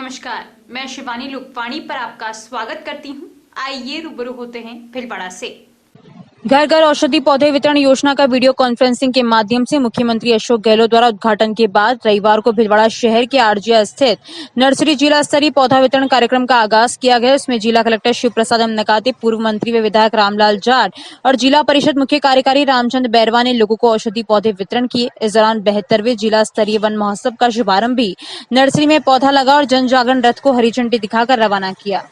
नमस्कार, मैं शिवानी लुकवाणी पर आपका स्वागत करती हूं। आइए रूबरू होते हैं भीलवाड़ा से। घर घर औषधि पौधे वितरण योजना का वीडियो कॉन्फ्रेंसिंग के माध्यम से मुख्यमंत्री अशोक गहलोत द्वारा उद्घाटन के बाद रविवार को भीलवाड़ा शहर के आरजिया स्थित नर्सरी जिला स्तरीय पौधा वितरण कार्यक्रम का आगाज किया गया। इसमें जिला कलेक्टर शिव प्रसाद नकाते, पूर्व मंत्री व विधायक रामलाल जाट और जिला परिषद मुख्य कार्यकारी रामचंद्र बैरवा ने लोगों को औषधि पौधे वितरण किए। इस दौरान 72वें जिला स्तरीय वन महोत्सव का शुभारंभ भी नर्सरी में पौधा लगा और जन जागरण रथ को हरी झंडी दिखाकर रवाना किया।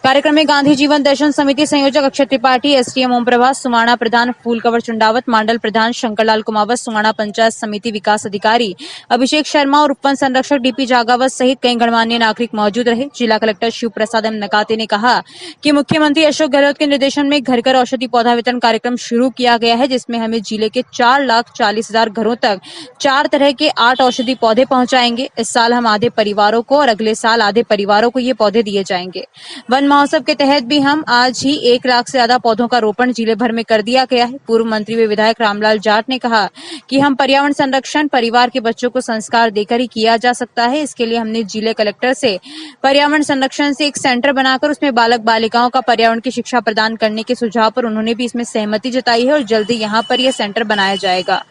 कार्यक्रम में गांधी जीवन दर्शन समिति संयोजक अक्षय त्रिपाठी, एसडीएम ओम प्रभास, सुमाणा प्रधान फूल कंवर चुंडावत, मंडल प्रधान शंकरलाल कुमावत, सुमाणा पंचायत समिति विकास अधिकारी अभिषेक शर्मा और उपवन संरक्षक डीपी जागावत सहित कई गणमान्य नागरिक मौजूद रहे। जिला कलेक्टर शिव प्रसाद नकाते ने कहा कि मुख्यमंत्री अशोक गहलोत के निर्देशन में घर घर औषधि पौधा वितरण कार्यक्रम शुरू किया गया है, जिसमें हमें जिले के 4,40,000 घरों तक 4 तरह के 8 औषधि पौधे पहुंचाएंगे। इस साल हम आधे परिवारों को और अगले साल आधे परिवारों को ये पौधे दिए जाएंगे। वन महोत्सव के तहत भी हम आज ही 1 लाख से ज्यादा पौधों का रोपण जिले भर में कर दिया गया है। पूर्व मंत्री व विधायक रामलाल जाट ने कहा कि हम पर्यावरण संरक्षण परिवार के बच्चों को संस्कार देकर ही किया जा सकता है। इसके लिए हमने जिले कलेक्टर से पर्यावरण संरक्षण से एक सेंटर बनाकर उसमें बालक बालिकाओं का पर्यावरण की शिक्षा प्रदान करने के सुझाव पर उन्होंने भी इसमें सहमति जताई है और जल्दी यहाँ पर यह सेंटर बनाया जाएगा।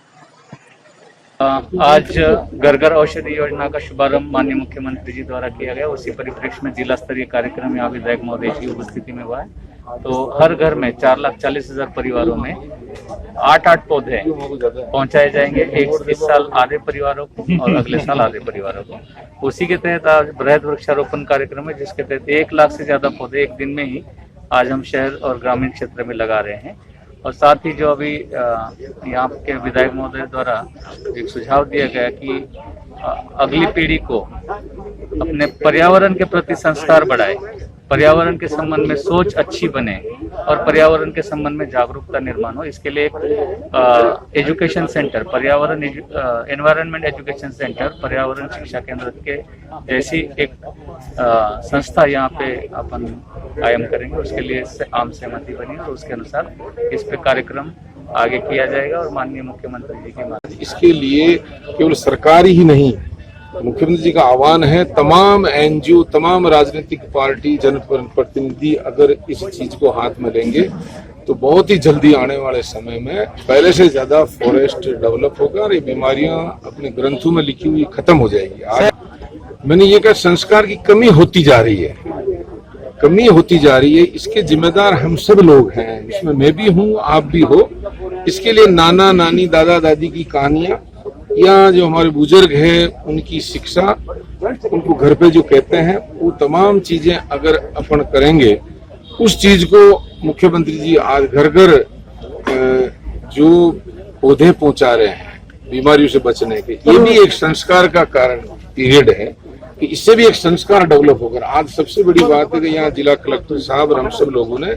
आज घर घर औषधि योजना का शुभारंभ माननीय मुख्यमंत्री जी द्वारा किया गया। उसी परिप्रेक्ष्य में जिला स्तरीय कार्यक्रम यहाँ विधायक महोदय की उपस्थिति में हुआ है। तो हर घर में 4,40,000 परिवारों में 8-8 पौधे पहुंचाए जाएंगे। इस साल आधे परिवारों को और अगले साल आधे परिवारों को। उसी के तहत आज बृहद वृक्षारोपण कार्यक्रम है, जिसके तहत 1 लाख से ज्यादा पौधे एक दिन में ही आज हम शहर और ग्रामीण क्षेत्र में लगा रहे हैं। और साथ ही जो अभी यहाँ के विधायक महोदय द्वारा एक सुझाव दिया गया कि अगली पीढ़ी को अपने पर्यावरण के प्रति संस्कार बढ़ाए, पर्यावरण के संबंध में सोच अच्छी बने और पर्यावरण के संबंध में जागरूकता निर्माण हो। इसके लिए एक एजुकेशन सेंटर, पर्यावरण एनवायरनमेंट एजुकेशन सेंटर, पर्यावरण शिक्षा केंद्र के जैसी एक संस्था यहाँ पे अपन कायम करेंगे। उसके लिए आम सहमति बनी और उसके अनुसार इस पे कार्यक्रम आगे किया जाएगा और माननीय मुख्यमंत्री जी के माध्यम इसके लिए केवल सरकार ही नहीं, मुख्यमंत्री जी का आह्वान है तमाम एनजीओ, तमाम राजनीतिक पार्टी, जनप्रतिनिधि अगर इस चीज को हाथ में लेंगे तो बहुत ही जल्दी आने वाले समय में पहले से ज्यादा फॉरेस्ट डेवलप होगा और ये बीमारियां अपने ग्रंथों में लिखी हुई खत्म हो जाएगी। आज मैंने ये कहा संस्कार की कमी होती जा रही है, कमी होती जा रही है। इसके जिम्मेदार हम सब लोग हैं, इसमें मैं भी हूँ, आप भी हो। इसके लिए नाना नानी दादा दादी की कहानियां या जो हमारे बुजुर्ग हैं उनकी शिक्षा, उनको घर पे जो कहते हैं वो तमाम चीजें अगर अपन करेंगे, उस चीज को मुख्यमंत्री जी आज घर घर जो पौधे पहुंचा रहे हैं बीमारियों से बचने के, ये भी एक संस्कार का कारण पीरियड है कि इससे भी एक संस्कार डेवलप होगा। आज सबसे बड़ी बात है कि यहाँ जिला कलेक्टर साहब और हम सब लोगों ने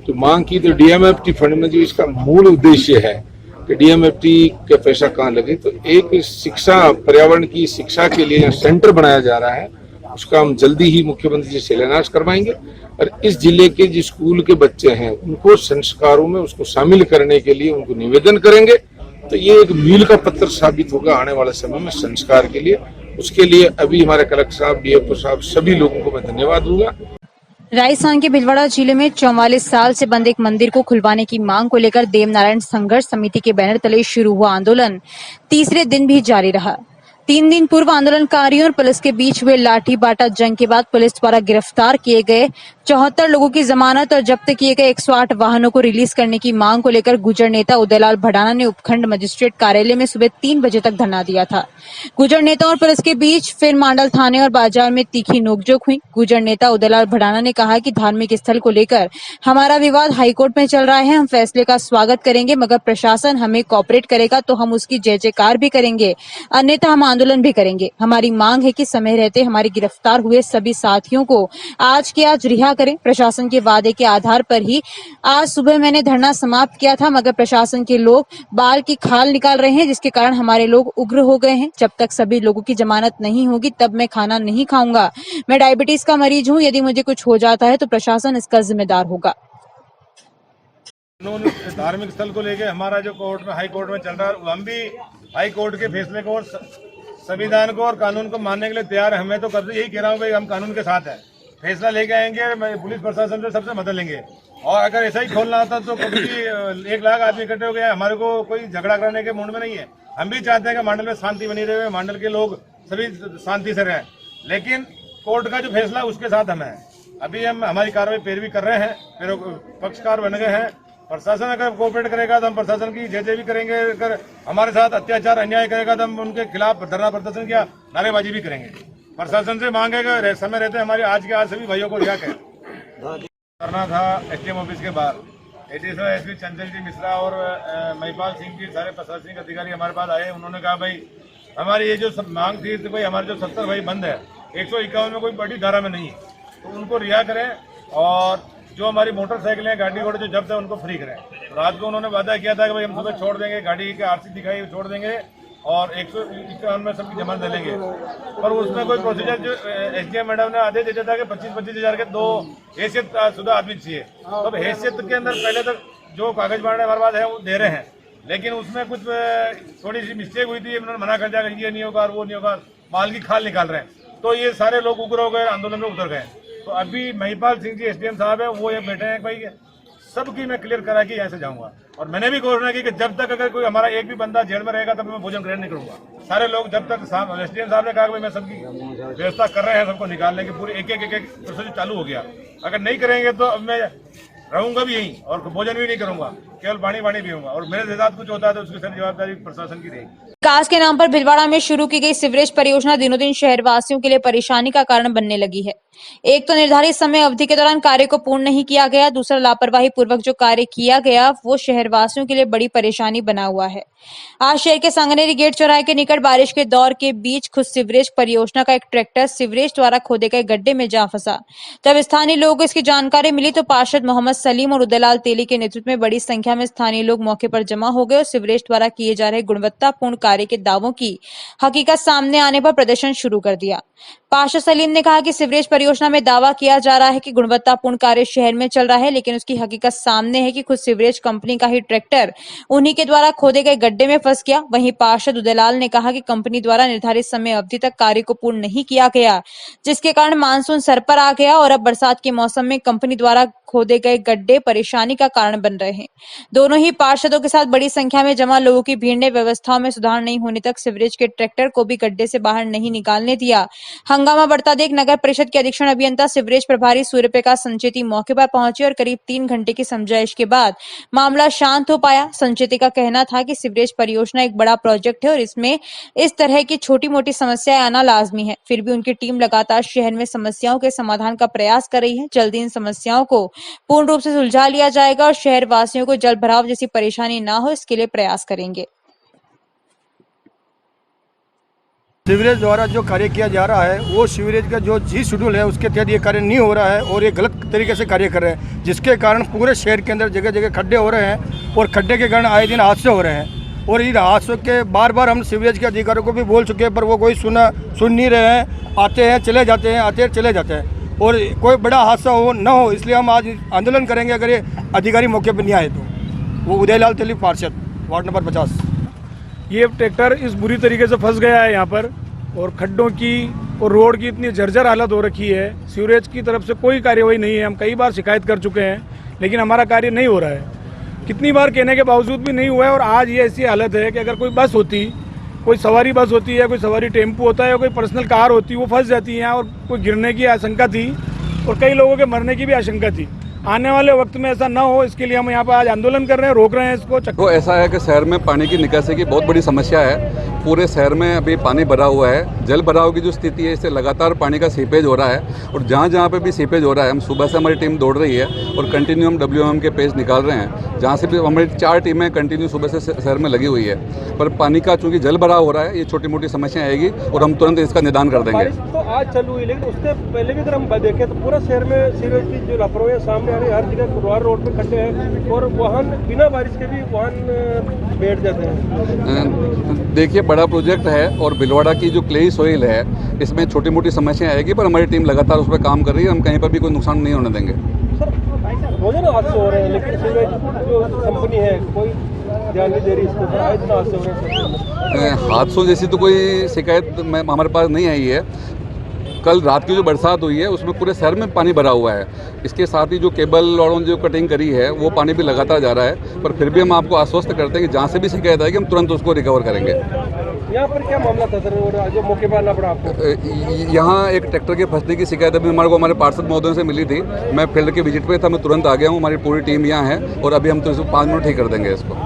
तो मांग की, तो डीएमएफटी फंड में जो इसका मूल उद्देश्य है कि डीएमएफटी का पैसा कहाँ लगे, तो एक शिक्षा, पर्यावरण की शिक्षा के लिए सेंटर बनाया जा रहा है। उसका हम जल्दी ही मुख्यमंत्री जी से शिलान्यास करवाएंगे और इस जिले के जो स्कूल के बच्चे हैं उनको संस्कारों में उसको शामिल करने के लिए उनको निवेदन करेंगे। तो ये एक मील का पत्थर साबित होगा आने वाले समय में संस्कार के लिए। उसके लिए अभी हमारे कलेक्टर साहब, डीएफओ साहब, सभी लोगों को मैं धन्यवाद दूंगा। राजस्थान के भीलवाड़ा जिले में 44 साल से बंद एक मंदिर को खुलवाने की मांग को लेकर देवनारायण संघर्ष समिति के बैनर तले शुरू हुआ आंदोलन तीसरे दिन भी जारी रहा। 3 दिन पूर्व आंदोलनकारियों और पुलिस के बीच हुए लाठी बाटा जंग के बाद पुलिस द्वारा गिरफ्तार किए गए 74 लोगों की जमानत और जब्त किए गए 108 वाहनों को रिलीज करने की मांग को लेकर गुर्जर नेता उदयलाल भडाना ने उपखंड मजिस्ट्रेट कार्यालय में सुबह 3 बजे तक धरना दिया था। गुर्जर नेता और पुलिस के बीच फिर मांडल थाने और बाजार में तीखी नोकझोंक हुई। गुर्जर नेता उदयलाल भडाना ने कहा कि धार्मिक स्थल को लेकर हमारा विवाद हाईकोर्ट में चल रहा है। हम फैसले का स्वागत करेंगे, मगर प्रशासन हमें कोऑपरेट करेगा तो हम उसकी जय जयकार भी करेंगे, अन्यथा हम आंदोलन भी करेंगे। हमारी मांग है कि समय रहते हमारे गिरफ्तार हुए सभी साथियों को आज के आज रिहा करें। प्रशासन के वादे के आधार पर ही आज सुबह मैंने धरना समाप्त किया था, मगर प्रशासन के लोग बाल की खाल निकाल रहे हैं, जिसके कारण हमारे लोग उग्र हो गए हैं। जब तक सभी लोगों की जमानत नहीं होगी तब मैं खाना नहीं खाऊंगा। मैं डायबिटीज का मरीज हूं, यदि मुझे कुछ हो जाता है तो प्रशासन इसका जिम्मेदार होगा। धार्मिक स्थल को लेके हमारा जो कोर्ट में, हाई कोर्ट में चल रहा है, हम भी हाई कोर्ट के फैसले को संविधान को और कानून को मानने के लिए तैयार है। मैं तो कब से यही कह रहा हूँ भाई, हम कानून के साथ हैं, फैसला लेके आएंगे, पुलिस प्रशासन से सबसे मदद लेंगे। और अगर ऐसा ही खोलना होता तो कभी 1 लाख आदमी इकट्ठे हो गए, हमारे को कोई झगड़ा करने के मूड में नहीं है। हम भी चाहते हैं कि मंडल में शांति बनी रहे, मंडल के लोग सभी शांति से रहें, लेकिन कोर्ट का जो फैसला उसके साथ हम हैं। अभी हम हमारी कार्रवाई पैरवी कर रहे हैं, पक्षकार बन गए हैं। प्रशासन अगर कोऑपरेट करेगा तो हम प्रशासन की जय भी करेंगे, अगर हमारे साथ अत्याचार अन्याय करेगा तो हम उनके खिलाफ धरना प्रदर्शन या नारेबाजी भी करेंगे। प्रशासन से मांगेगा, समय रहते हमारे आज के आज सभी भाइयों को रिहा करना था। एसडीएम ऑफिस के बाहर एडिशनल एसपी चंचल जी मिश्रा और महिपाल सिंह जी, सारे प्रशासनिक अधिकारी हमारे पास आए। उन्होंने कहा भाई हमारी ये जो मांग थी तो भाई हमारे जो 70 भाई बंद है, 151 में कोई बड़ी धारा में नहीं, तो उनको रिहा करें और जो हमारी मोटरसाइकिलें गाड़ी घोड़े जो जब्त है उनको फ्री करें। रात को उन्होंने वादा किया था कि भाई हम सुबह छोड़ देंगे, गाड़ी के आरसी दिखाई छोड़ देंगे और 151 में सबकी जमानत दे लेंगे। पर उसमें कोई प्रोसीजर जो एसडीएम मैडम ने आदेश दिया था कि 25-25 हजार के 2 हैसियत शुदा आदमी चाहिए। तो अब हैसियत के अंदर पहले तक जो कागज बांटने हमारे पास है वो दे रहे हैं, लेकिन उसमें कुछ थोड़ी सी मिस्टेक हुई थी, उन्होंने मना कर दिया कि ये नहीं होगा वो नहीं होगा, माल की खाल निकाल रहे हैं। तो ये सारे लोग उग्र हो गए, आंदोलन में उतर गए। तो अभी महिपाल सिंह जी एसडीएम साहब है, वो ये बैठे हैं भाई सबकी मैं क्लियर करा के यहाँ से जाऊंगा। और मैंने भी घोषणा की कि जब तक अगर कोई हमारा एक भी बंदा जेल में रहेगा तब मैं भोजन ग्रहण नहीं करूंगा। सारे लोग जब तक एसडीएम साहब ने कहा कि मैं सबकी व्यवस्था कर रहे हैं, सबको निकालने की पूरी एक प्रोसेस चालू हो गया। अगर नहीं करेंगे तो अब मैं रहूंगा भी यहीं और भोजन भी नहीं करूंगा, केवल पानी पीऊंगा। और मेरे साथ कुछ होता है तो उसकी सारी जवाबदारी प्रशासन की रहेगी। विकास के नाम पर भीलवाड़ा में शुरू की गई सीवरेज परियोजना दिनों दिन शहरवासियों के लिए परेशानी का कारण बनने लगी है। एक तो निर्धारित समय अवधि के दौरान कार्य को पूर्ण नहीं किया गया, दूसरा लापरवाही पूर्वक जो कार्य किया गया वो शहरवासियों के लिए बड़ी परेशानी बना हुआ है। आज शहर के सांगनेरी गेट चौराहे के निकट बारिश के दौर के बीच खुद सीवरेज परियोजना का एक ट्रैक्टर सीवरेज द्वारा खोदे गए गड्ढे में जा फंसा। जब स्थानीय लोगों को इसकी जानकारी मिली तो पार्षद मोहम्मद सलीम और उदयलाल तेली के नेतृत्व में बड़ी संख्या में स्थानीय लोग मौके पर जमा हो गए और सीवरेज द्वारा किए जा रहे गुणवत्तापूर्ण कार्य के दावों की हकीकत सामने आने पर प्रदर्शन शुरू कर दिया। पार्षद सलीम ने कहा कि सीवरेज परियोजना में दावा किया जा रहा है कि गुणवत्तापूर्ण कार्य शहर में चल रहा है, लेकिन उसकी हकीकत सामने है कि खुद सीवरेज कंपनी का ही ट्रैक्टर उन्हीं के द्वारा खोदे गए गड्ढे में फंस गया। वहीं पार्षद उदयलाल ने कहा कि कंपनी द्वारा निर्धारित समय अवधि तक कार्य को पूर्ण नहीं किया गया, जिसके कारण मानसून सर पर आ गया और अब बरसात के मौसम में कंपनी द्वारा खोदे गए गड्ढे परेशानी का कारण बन रहे हैं। दोनों ही पार्षदों के साथ बड़ी संख्या में जमा लोगों की भीड़ ने व्यवस्थाओं में सुधार नहीं होने तक सीवरेज के ट्रैक्टर को भी गड्ढे से बाहर नहीं निकालने दिया। हंगामा बढ़ता देख नगर परिषद के अधीक्षण अभियंता सीवरेज प्रभारी सूर्यप्रकाश संचेती मौके पर पहुंचे और करीब 3 घंटे की समझाइश के बाद मामला शांत हो पाया। संचेती का कहना था कि सीवरेज परियोजना एक बड़ा प्रोजेक्ट है और इसमें इस तरह की छोटी मोटी समस्याएं आना लाजमी है। फिर भी उनकी टीम लगातार शहर में समस्याओं के समाधान का प्रयास कर रही है। जल्दी इन समस्याओं को पूर्ण रूप से सुलझा लिया जाएगा और शहर वासियों को जल भराव जैसी परेशानी ना हो, इसके लिए प्रयास करेंगे। सीवरेज द्वारा जो कार्य किया जा रहा है वो सीवरेज का जो जी शेड्यूल है उसके तहत ये कार्य नहीं हो रहा है और ये गलत तरीके से कार्य कर रहे हैं, जिसके कारण पूरे शहर के अंदर जगह जगह खड्डे हो रहे हैं और खड्डे के कारण आए दिन हादसे हो रहे हैं। और इन हादसों के बार हम सीवरेज के अधिकारियों को भी बोल चुके हैं, पर वो कोई सुन नहीं रहे हैं। आते हैं चले जाते हैं, आते हैं चले जाते हैं और कोई बड़ा हादसा हो न हो, इसलिए हम आज आंदोलन करेंगे अगर ये अधिकारी मौके पर नहीं आए तो। वो उदयलाल तेली पार्षद वार्ड नंबर 50। ये ट्रैक्टर इस बुरी तरीके से फंस गया है यहाँ पर और खड्डों की और रोड की इतनी जर्जर हालत हो रखी है। सीवरेज की तरफ से कोई कार्यवाही नहीं है। हम कई बार शिकायत कर चुके हैं लेकिन हमारा कार्य नहीं हो रहा है। कितनी बार कहने के बावजूद भी नहीं हुआ है। और आज ये ऐसी हालत है कि अगर कोई बस होती, कोई सवारी बस होती है, कोई सवारी टेम्पू होता है या कोई पर्सनल कार होती, वो फंस जाती है यहाँ और कोई गिरने की आशंका थी और कई लोगों के मरने की भी आशंका थी। आने वाले वक्त में ऐसा ना हो इसके लिए हम यहाँ पर आज आंदोलन कर रहे हैं, रोक रहे हैं इसको। तो ऐसा है कि शहर में पानी की निकासी की बहुत बड़ी समस्या है। पूरे शहर में अभी पानी भरा हुआ है। जल भराव की जो स्थिति है इससे लगातार पानी का सीपेज हो रहा है और जहाँ पे भी सीपेज हो रहा है हम सुबह से हमारी टीम दौड़ रही है और कंटिन्यू हम WM के पेज निकाल रहे हैं। जहाँ से भी हमारी 4 टीमें कंटिन्यू सुबह से शहर में लगी हुई है। पर पानी का चूँकि जल भराव हो रहा है, ये छोटी मोटी समस्या आएगी और हम तुरंत इसका निदान कर देंगे। तो आज चालू हुई, लेकिन उससे पहले भी अगर हम देखें तो पूरा शहर में सीवरेज की जो लापरवाही सामने आ रही है। हर जगह रोड पे खड्डे हैं और वाहन बिना बारिश के भी वाहन बैठ जाते हैं। देखिए बड़ा प्रोजेक्ट है और भीलवाड़ा की जो क्लेई सोइल है इसमें छोटी मोटी समस्याएं आएगी, पर हमारी टीम लगातार उस पर काम कर रही है। हम कहीं पर भी कोई नुकसान नहीं होने देंगे। सर रोजाना हादसे हो रहे हैं लेकिन सीवरेज जो कंपनी है कोई ध्यान नहीं दे रही इसके ऊपर। आज हादसे हो रहे हैं। हादसों जैसी तो कोई शिकायत हमारे पास नहीं आई है। कल रात की जो बरसात हुई है उसमें पूरे शहर में पानी भरा हुआ है। इसके साथ ही जो केबल और जो कटिंग करी है वो पानी भी लगातार जा रहा है, पर फिर भी हम आपको आश्वस्त करते हैं कि जहाँ से भी शिकायत आएगी हम तुरंत उसको रिकवर करेंगे। यहाँ पर क्या मामला था सर जो मौके पर आना पड़ा आपको? यहाँ एक ट्रैक्टर के फंसने की शिकायत अभी हमारे पार्षद महोदय से मिली थी। मैं फील्ड के विजिट पे था, मैं तुरंत आ गया हूँ। हमारी पूरी टीम यहाँ है और अभी हम तो 5 मिनट ठीक कर देंगे इसको।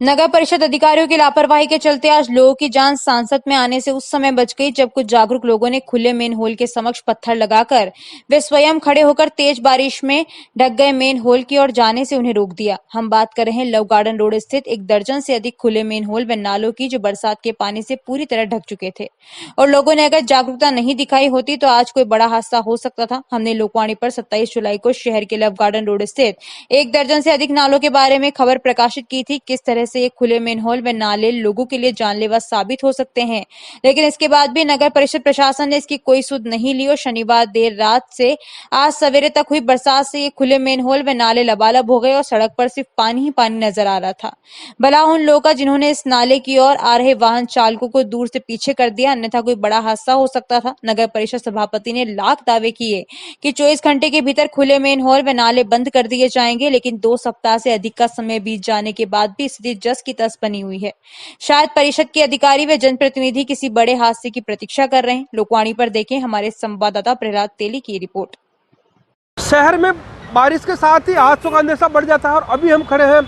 नगर परिषद अधिकारियों की लापरवाही के चलते आज लोगों की जान सांसद में आने से उस समय बच गई जब कुछ जागरूक लोगों ने खुले मेन होल के समक्ष पत्थर लगाकर वे स्वयं खड़े होकर तेज बारिश में ढक गए मेन होल की ओर जाने से उन्हें रोक दिया। हम बात कर रहे हैं लव गार्डन रोड स्थित 1 दर्जन से अधिक खुले मेन होल व नालों की, जो बरसात के पानी से पूरी तरह ढक चुके थे और लोगों ने अगर जागरूकता नहीं दिखाई होती तो आज कोई बड़ा हादसा हो सकता था। हमने लोकवाणी पर 27 जुलाई को शहर के लव गार्डन रोड स्थित 1 दर्जन से अधिक नालों के बारे में खबर प्रकाशित की थी। किस तरह से ये खुले मेन होल व नाले लोगों के लिए जानलेवा साबित हो सकते हैं, लेकिन इसके बाद भी नगर परिषद प्रशासन ने इसकी कोई सुध नहीं ली और शनिवार देर रात से आज सवेरे तक हुई बरसात से ये खुले मेन होल व नाले लबालब हो गए और सड़क पर सिर्फ पानी ही पानी नजर आ रहा था। भला उन लोगों का जिन्होंने इस नाले की ओर आ रहे वाहन चालकों को दूर से पीछे कर दिया, अन्यथा कोई बड़ा हादसा हो सकता था। नगर परिषद सभापति ने लाख दावे किए कि 24 घंटे के भीतर खुले मेन होल व नाले बंद कर दिए जाएंगे, लेकिन 2 सप्ताह से अधिक का समय बीत जाने के बाद भी स्थिति जस की तस बनी हुई है। शायद परिषद के अधिकारी व जनप्रतिनिधि किसी बड़े हादसे की प्रतीक्षा कर रहे हैं। लोकवाणी पर देखें हमारे संवाददाता प्रहलाद तेली की रिपोर्ट। शहर में बारिश के साथ ही हादसों का अंदेशा बढ़ जाता है और अभी हम खड़े हैं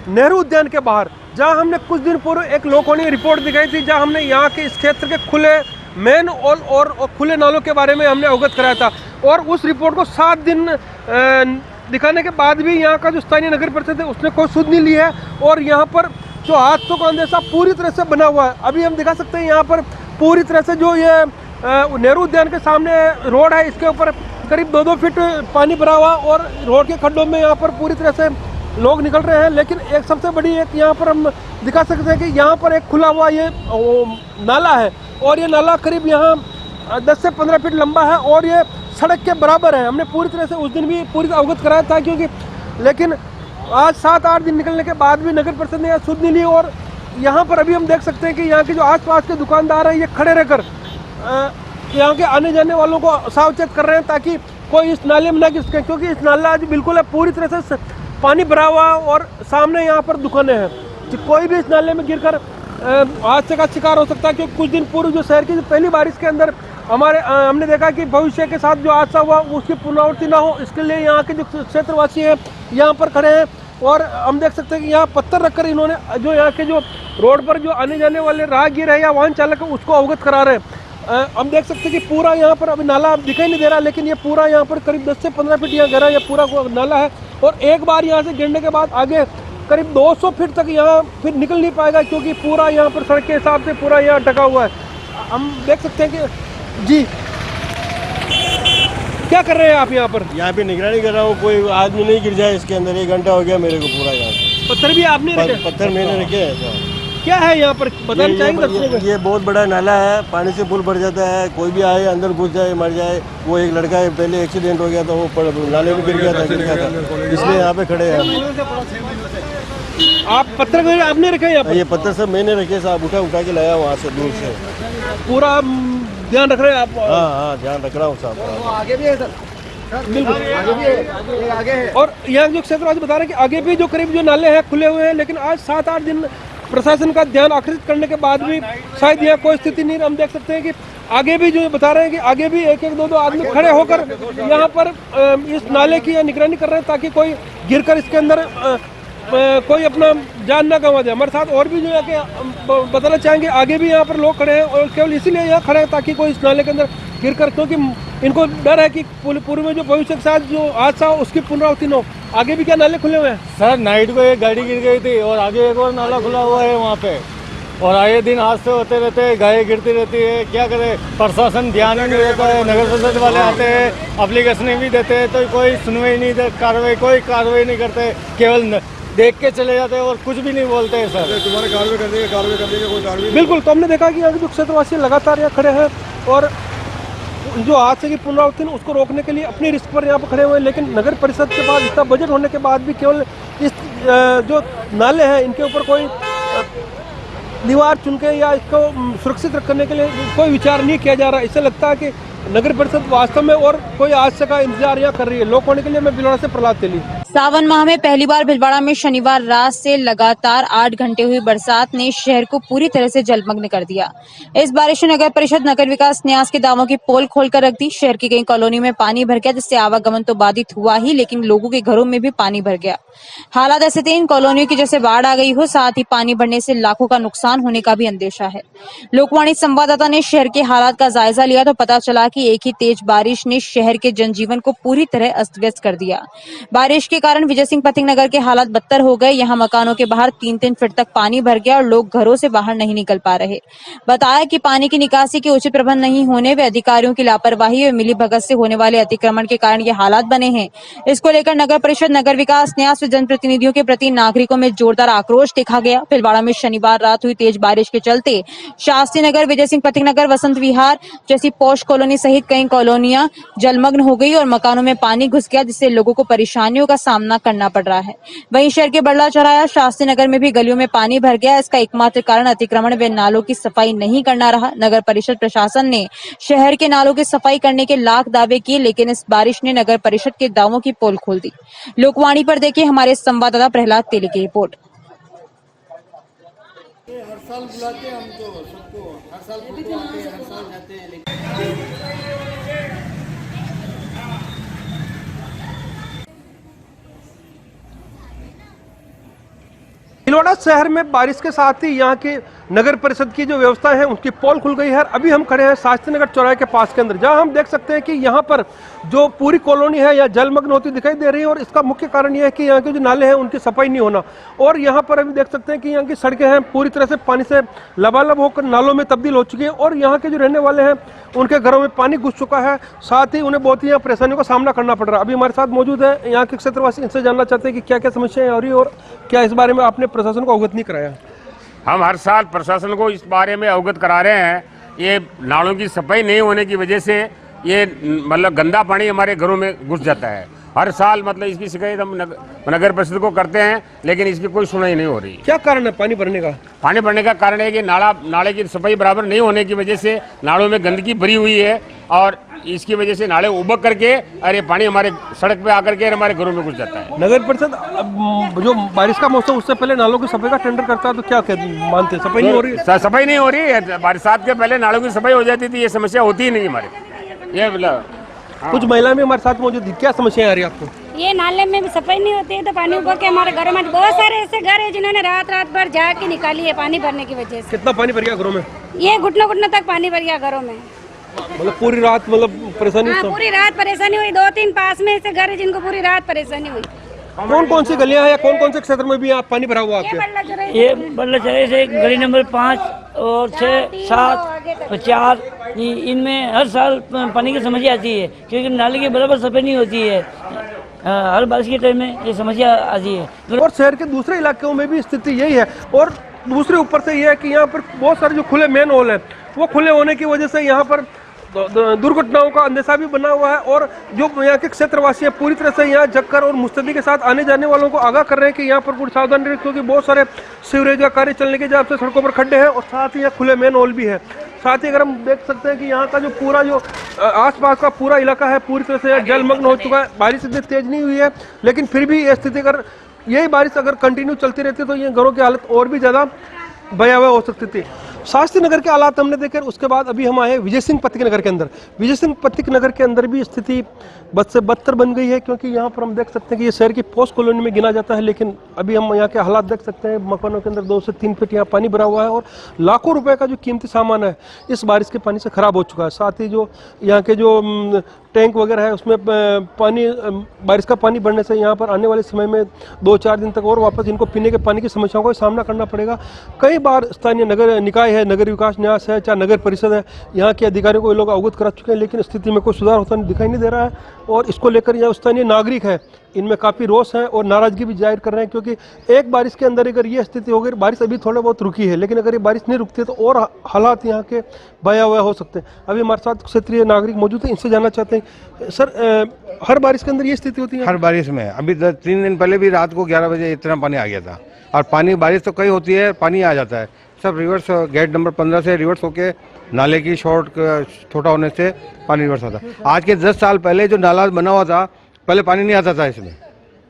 नेहरू उद्यान के बाहर, जहां हमने कुछ दिन पूर्व एक लोकवाणी रिपोर्ट दिखाई थी, जहां हमने यहाँ के इस क्षेत्र के खुले मेन होल और खुले नालों के बारे में हमने अवगत कराया था। और उस रिपोर्ट को 7 दिन दिखाने के बाद भी यहाँ का जो स्थानीय नगर परिषद है उसने कोई सुध नहीं ली है और यहाँ पर जो हादसों का अंदेशा पूरी तरह से बना हुआ है। अभी हम दिखा सकते हैं यहाँ पर पूरी तरह से जो ये नेहरू उद्यान के सामने रोड है, इसके ऊपर करीब 2-2 फीट पानी भरा हुआ और रोड के खड्डों में यहाँ पर पूरी तरह से लोग निकल रहे हैं। लेकिन एक सबसे बड़ी एक यहाँ पर हम दिखा सकते हैं कि यहाँ पर एक खुला हुआ ये नाला है और ये नाला करीब यहाँ 10 से 15 फीट लंबा है और ये सड़क के बराबर है। हमने पूरी तरह से उस दिन भी पूरी अवगत कराया था, क्योंकि लेकिन आज 7-8 दिन निकलने के बाद भी नगर परिषद ने यह सुध नहीं ली। और यहाँ पर अभी हम देख सकते हैं कि यहाँ के जो आसपास के दुकानदार हैं ये खड़े रहकर यहाँ के आने जाने वालों को सावचेत कर रहे हैं ताकि कोई इस नाले में ना गिर सके, क्योंकि इस नाला आज बिल्कुल है पूरी तरह से पानी भरा हुआ और सामने यहाँ पर दुकानें हैं। तो कोई भी इस नाले में गिरकर हादसे का शिकार हो सकता है। क्योंकि कुछ दिन पूर्व जो शहर की जो पहली बारिश के अंदर हमने देखा कि भविष्य के साथ जो हादसा हुआ उसकी पुनरावृत्ति ना हो, इसके लिए यहाँ के जो क्षेत्रवासी हैं यहाँ पर खड़े हैं। और हम देख सकते हैं कि यहाँ पत्थर रखकर इन्होंने जो यहाँ के जो रोड पर जो आने जाने वाले राहगीर है या वाहन चालक है उसको अवगत करा रहे हैं। हम देख सकते हैं कि पूरा यहाँ पर अभी नाला दिखाई नहीं दे रहा, लेकिन ये पूरा यहाँ पर करीब 10 से 15 फीट यहाँ गहरा ये पूरा नाला है और एक बार यहाँ से गिरने के बाद आगे करीब 200 फीट तक यहाँ फिर निकल नहीं पाएगा, क्योंकि पूरा यहाँ पर सड़क के हिसाब से पूरा यहाँ ढका हुआ है। हम देख सकते हैं कि जी क्या कर रहे हैं आप यहाँ पर? यहाँ पे निगरानी कर रहा हूँ, कोई आदमी नहीं गिर जाए इसके अंदर। 1 घंटा हो गया मेरे को पूरा यहाँ पत्थर भी आपने रखे? पत्थर मैंने रखे हैं। क्या है यहाँ पर बताना चाहेंगे? ये बहुत बड़ा नाला है, पानी से फुल भर जाता है, कोई भी आए अंदर घुस जाए मर जाए। वो एक लड़का है पहले एक्सीडेंट हो गया था, वो नाले में गिर गया था, इसलिए यहाँ पे खड़े हैं। आप पत्थर आपने रखे यहाँ पर? ये पत्थर सब मैंने रखे साहब, उठा के लाया वहाँ से दूर से। पूरा ध्यान रख रहे हैं आप? हाँ ध्यान रख रहा हूँ साहब। आगे भी है सर, बिल्कुल आगे है। और यहाँ जो क्षेत्रवासी बता रहे हैं कि आगे भी जो करीब जो नाले हैं खुले हुए हैं, लेकिन आज 7-8 दिन प्रशासन का ध्यान आकर्षित करने के बाद भी शायद यहाँ कोई स्थिति नहीं। हम देख सकते हैं कि आगे भी जो बता रहे हैं कि आगे भी 1-2 आदमी खड़े होकर यहाँ पर इस नाले की निगरानी कर रहे हैं ताकि कोई गिरकर इसके अंदर कोई अपना जान ना गंवा जाए। हमारे साथ और भी जो है कि बताना चाहेंगे, आगे भी यहाँ पर लोग खड़े हैं और केवल इसीलिए यहाँ खड़े हैं ताकि कोई इस नाले के अंदर गिरकर, क्योंकि इनको डर है कि पूर्व में जो भविष्य के साथ जो हादसा हो उसकी पुनरावृत्ति न हो। आगे भी क्या नाले खुले हुए हैं? सर नाइट को एक गाड़ी गिर गई थी और आगे एक और नाला खुला हुआ है वहाँ पे, और आए दिन हादसे होते रहते हैं, गायें गिरती रहती है। क्या करे, प्रशासन ध्यान ही नहीं देता है। नगर परिषद वाले आते हैं, एप्लीकेशन भी देते हैं तो कोई सुनवाई नहीं, कोई कार्रवाई नहीं करते, केवल देख के चले जाते हैं और कुछ भी नहीं बोलते हैं। सर तुम्हारे कार्रवाई करने के कोई कार्रवाई बिल्कुल। तो हमने देखा कि यहाँ जो क्षेत्रवासी लगातार यहाँ खड़े हैं और जो हादसे की पुनरावृत्ति उसको रोकने के लिए अपनी रिस्क पर यहाँ पर खड़े हुए हैं। लेकिन नगर परिषद के पास इतना बजट होने के बाद भी केवल इस जो नाले हैं इनके ऊपर कोई दीवार चुन के या इसको सुरक्षित रखने के लिए कोई विचार नहीं किया जा रहा। इससे लगता है कि नगर परिषद वास्तव में और कोई आज से का इंतजार यहाँ कर रही है। लोकवाणी के लिए मैं भिलवाड़ा से प्रहलाद तेली। सावन माह में पहली बार भिलवाड़ा में शनिवार रात से लगातार 8 घंटे हुई बरसात ने शहर को पूरी तरह से जलमग्न कर दिया। इस बारिश ने नगर परिषद नगर विकास न्यास के दावों की पोल खोलकर रख दी। शहर की कई कॉलोनी में पानी भर गया, जिससे आवागमन तो बाधित हुआ ही, लेकिन लोगों के घरों में भी पानी भर गया। हालात ऐसे थे इन कॉलोनियों की जैसे बाढ़ आ गई हो। साथ ही पानी बढ़ने से लाखों का नुकसान होने का भी अंदेशा है। लोकवाणी संवाददाता ने शहर के हालात का जायजा लिया तो पता चला कि एक ही तेज बारिश ने शहर के जनजीवन को पूरी तरह अस्त व्यस्त कर दिया। बारिश के कारण विजय सिंह पथिक नगर के हालात बदतर हो गए। यहाँ मकानों के बाहर 3-3 फीट तक पानी भर गया और लोग घरों से बाहर नहीं निकल पा रहे। बताया कि पानी की निकासी के उचित प्रबंध नहीं होने व अधिकारियों की लापरवाही और मिलीभगत से होने वाले अतिक्रमण के कारण ये हालात बने हैं। इसको लेकर नगर परिषद नगर विकास न्यास व जनप्रतिनिधियों के प्रति नागरिकों में जोरदार आक्रोश देखा गया। भिलवाड़ा में शनिवार रात हुई तेज बारिश के चलते शास्त्री नगर, विजय सिंह पथिक नगर, वसंत विहार जैसी पौष कॉलोनी सहित कई कॉलोनियां जलमग्न हो गई और मकानों में पानी घुस गया, जिससे लोगों को परेशानियों का सामना करना पड़ रहा है। वहीं शहर के बड़ला चौराया, शास्त्री नगर में भी गलियों में पानी भर गया। इसका एकमात्र कारण अतिक्रमण व नालों की सफाई नहीं करना रहा। नगर परिषद प्रशासन ने शहर के नालों की सफाई करने के लाख दावे किए, लेकिन इस बारिश ने नगर परिषद के दावों की पोल खोल दी। लोकवाणी पर देखिए हमारे संवाददाता प्रहलाद तेली की रिपोर्ट। हर साल बुलाते हैं हमको, सबको हर साल फोटो आते हैं, हर साल जाते हैं। भिलवाड़ा शहर में बारिश के साथ ही यहाँ के नगर परिषद की जो व्यवस्था है उनकी पोल खुल गई है। अभी हम खड़े हैं शास्त्री नगर चौराहे के पास के अंदर, जहाँ हम देख सकते हैं कि यहाँ पर जो पूरी कॉलोनी है यह जलमग्न होती दिखाई दे रही है और इसका मुख्य कारण यह है कि यहाँ के जो नाले हैं उनकी सफाई नहीं होना। और यहाँ पर अभी देख सकते हैं कि यहाँ की सड़कें हैं पूरी तरह से पानी से लबालब होकर नालों में तब्दील हो चुकी है और यहाँ के जो रहने वाले हैं उनके घरों में पानी घुस चुका है। साथ ही उन्हें बहुत ही यहाँ परेशानियों का सामना करना पड़ रहा है। अभी हमारे साथ मौजूद है यहाँ के क्षेत्रवासी, इनसे जानना चाहते हैं कि क्या क्या समस्याएं हो रही है और क्या इस बारे में आपने प्रशासन को अवगत नहीं कराया। हम हर साल प्रशासन को इस बारे में अवगत करा रहे हैं। ये नालों की सफाई नहीं होने की वजह से ये मतलब गंदा पानी हमारे घरों में घुस जाता है। हर साल मतलब इसकी शिकायत हम नगर परिषद को करते हैं, लेकिन इसकी कोई सुनाई नहीं हो रही। क्या कारण है पानी भरने का? पानी भरने का कारण है कि नाले की सफाई बराबर नहीं होने की वजह से नालों में गंदगी भरी हुई है और इसकी वजह से नाले उबक करके और ये पानी हमारे सड़क पे आकर के हमारे घरों में घुस जाता है। नगर परिषद जो बारिश का मौसम उससे पहले नालों की सफाई का टेंडर करता है, तो क्या मानते हैं सफाई नहीं हो रही? सफाई नहीं हो रही है। बरसात के पहले नालों की सफाई हो जाती थी, ये समस्या होती ही नहीं हमारे। ये मतलब कुछ महिला भी हमारे साथ मौजूद थी, क्या समस्या आ रही है आपको? ये नाले में भी सफाई नहीं होती है तो पानी उबक के हमारे घरों में बहुत सारे ऐसे घर है जिन्होंने रात भर जाके निकाली है पानी भरने की वजह से। कितना पानी भर गया घरों में? ये घुटनों तक पानी भर गया घरों में। मतलब पूरी रात मतलब परेशानी? हाँ, पूरी रात परेशानी हुई। 2-3 पास में ऐसे घर है जिनको पूरी रात परेशानी हुई। कौन कौन सी गलियां हैं या कौन कौन से क्षेत्र में भी आप पानी भरा हुआ आपके? ये बल्ला चौराहे से गली नंबर 5 और 6, 7 और 4 इनमें हर साल पानी की समस्या आती है, क्योंकि नाले की बराबर सफाई नहीं होती है। हर बारिश के टाइम में ये समस्या आती है। और शहर के दूसरे इलाकों में भी स्थिति यही है। और दूसरे ऊपर से यह है कि यहाँ पर बहुत सारे जो खुले मेन होल है वो खुले होने की वजह से यहाँ पर दुर्घटनाओं का अंदेशा भी बना हुआ है। और जो यहाँ के क्षेत्रवासी हैं पूरी तरह से यहाँ जगकर और मुस्तैदी के साथ आने जाने वालों को आगाह कर रहे हैं कि यहाँ पर पूरी सावधानी रखें, क्योंकि बहुत सारे सीवरेज का कार्य चलने के हिसाब से सड़कों पर खड्डे हैं और साथ ही यहाँ खुले मेन होल भी है। साथ ही अगर हम देख सकते हैं कि यहाँ का जो पूरा जो आसपास का पूरा इलाका है पूरी तरह से जलमग्न हो चुका है। बारिश इतनी तेज नहीं हुई है, लेकिन फिर भी ये स्थिति अगर यही बारिश अगर कंटिन्यू चलती रहती तो ये घरों की हालत और भी ज़्यादा भयावह हो सकती थी। शास्त्री नगर के हालात हमने देखे, उसके बाद अभी हम आए विजय सिंह पथिक नगर के अंदर। विजय सिंह पथिक नगर के अंदर भी स्थिति बद से बदतर बन गई है, क्योंकि यहाँ पर हम देख सकते हैं कि ये शहर की पोस्ट कॉलोनी में गिना जाता है, लेकिन अभी हम यहाँ के हालात देख सकते हैं। मकानों के अंदर 2 से 3 फीट यहाँ पानी भरा हुआ है और लाखों रुपए का जो कीमती सामान है इस बारिश के पानी से खराब हो चुका है। साथ ही जो यहाँ के जो टैंक वगैरह है उसमें पानी बारिश का पानी बढ़ने से यहाँ पर आने वाले समय में 2-4 दिन तक और वापस इनको पीने के पानी की समस्याओं का सामना करना पड़ेगा। कई बार स्थानीय नगर निकाय है, नगर विकास न्यास है, चाहे नगर परिषद है, यहाँ के अधिकारियों को ये लोग अवगत करा चुके हैं, लेकिन स्थिति में कोई सुधार होता दिखाई नहीं दे रहा है। और इसको लेकर यहाँ स्थानीय नागरिक है इनमें काफ़ी रोष है और नाराजगी भी जाहिर कर रहे हैं, क्योंकि एक बारिश के अंदर अगर ये स्थिति हो गई, बारिश अभी थोड़ा बहुत रुकी है, लेकिन अगर ये बारिश नहीं रुकती है तो और हालात यहाँ के भयावह हो सकते हैं। अभी हमारे साथ क्षेत्रीय नागरिक मौजूद है, इनसे जानना चाहते हैं सर, हर बारिश के अंदर ये स्थिति होती है? हर बारिश में। अभी 3 दिन पहले भी रात को 11 बजे इतना पानी आ गया था। और पानी बारिश तो कई होती है, पानी आ जाता है। सब रिवर्स गेट नंबर 15 से रिवर्स होके नाले की शॉर्ट छोटा होने से पानी रिवर्स आता। आज के 10 साल पहले जो नाला बना हुआ था, पहले पानी नहीं आता था इसमें,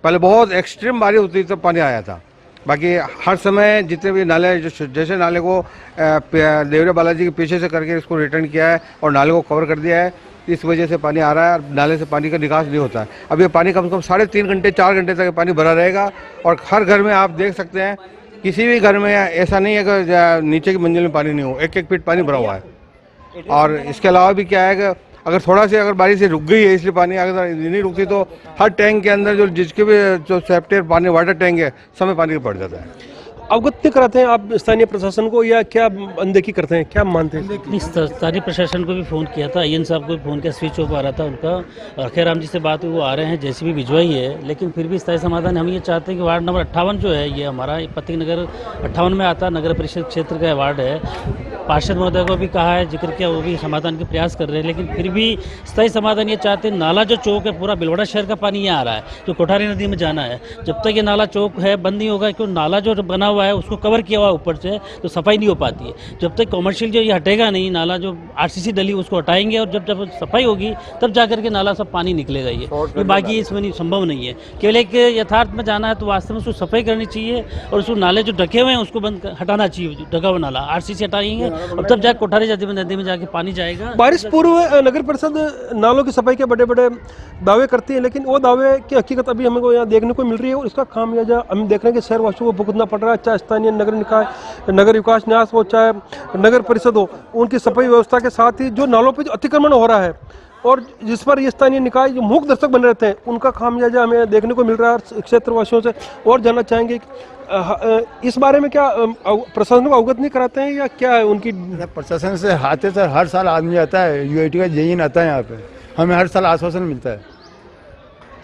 पहले बहुत एक्सट्रीम बारिश होती थी तब पानी आया था। बाकी हर समय जितने भी नाले, जैसे नाले को देवरा बालाजी के पीछे से करके इसको रिटर्न किया है और नाले को कवर कर दिया है, इस वजह से पानी आ रहा है। नाले से पानी का निकास नहीं होता है। अब ये पानी कम से कम 3.5 घंटे 4 घंटे तक पानी भरा रहेगा और हर घर में आप देख सकते हैं, किसी भी घर में ऐसा नहीं है कि नीचे की मंजिल में पानी नहीं हो, 1-1 फीट पानी भरा हुआ है। और इसके अलावा भी क्या है कि अगर थोड़ा सी अगर बारिश से रुक गई है, इसलिए पानी अगर नहीं रुकती तो हर टैंक के अंदर जो जिसके भी जो सेप्टेड पानी वाटर टैंक है, समय पानी पड़ जाता है। अवगत नहीं कराते हैं आप स्थानीय प्रशासन को या क्या अनदेखी करते हैं, क्या मानते हैं? स्थानीय प्रशासन को भी फ़ोन किया था, आईएन साहब को भी फ़ोन किया, स्विच ऑफ आ रहा था उनका, और खैराम जी से बात हुई, वो आ रहे हैं, जेसीबी भिजवाई है, लेकिन फिर भी स्थायी समाधान हम ये चाहते हैं कि वार्ड नंबर 58 जो है, ये हमारा पथिक नगर 58 में आता, नगर परिषद क्षेत्र का वार्ड है। पार्षद महोदय को भी कहा है, जिक्र किया, वो भी समाधान के प्रयास कर रहे हैं, लेकिन फिर भी स्थायी समाधान ये चाहते हैं। नाला जो चौक है, पूरा भीलवाड़ा शहर का पानी यहाँ आ रहा है, जो कोठारी नदी में जाना है, जब तक ये नाला चौक है बंद नहीं होगा, क्योंकि नाला जो बना हुआ है उसको कवर किया हुआ है ऊपर से, तो सफाई नहीं हो पाती है। जब तक कॉमर्शियल जो ये हटेगा नहीं, नाला जो आरसीसी डली उसको हटाएंगे और जब सफाई होगी तब जाकर के नाला सब पानी निकलेगा। ये बाकी इसमें नहीं, संभव नहीं है। केवल एक यथार्थ में जाना है तो वास्तव में उसको सफाई करनी चाहिए और उसको नाले जो ढके हुए हैं उसको बंद हटाना चाहिए, ढका हुआ नाला आरसीसी हटाएंगे और तब जाकर कोठारी नदी में जाके पानी जाएगा। बारिश पूर्व नगर परिषद नालों की सफाई के बड़े बड़े दावे करती है, लेकिन वो दावे की हकीकत अभी हमें को यहाँ देखने को मिल रही है और इसका खामियाजा हम देख रहे हैं कि शहरवासियों को भुगतना पड़ रहा है। चाहे स्थानीय नगर निकाय, नगर विकास न्यास हो, चाहे नगर परिषद हो, उनकी सफाई व्यवस्था के साथ ही जो नालों पर जो अतिक्रमण हो रहा है और जिस पर ये स्थानीय निकाय जो मूक दर्शक बने रहते हैं, उनका खामियाजा हमें देखने को मिल रहा है। क्षेत्रवासियों से और जानना चाहेंगे इस बारे में, क्या प्रशासन को अवगत नहीं कराते हैं या क्या है उनकी? प्रशासन से आते सर, हर साल आदमी आता है, यूआईटी का जेईन आता है यहाँ पे, हमें हर साल आश्वासन मिलता है,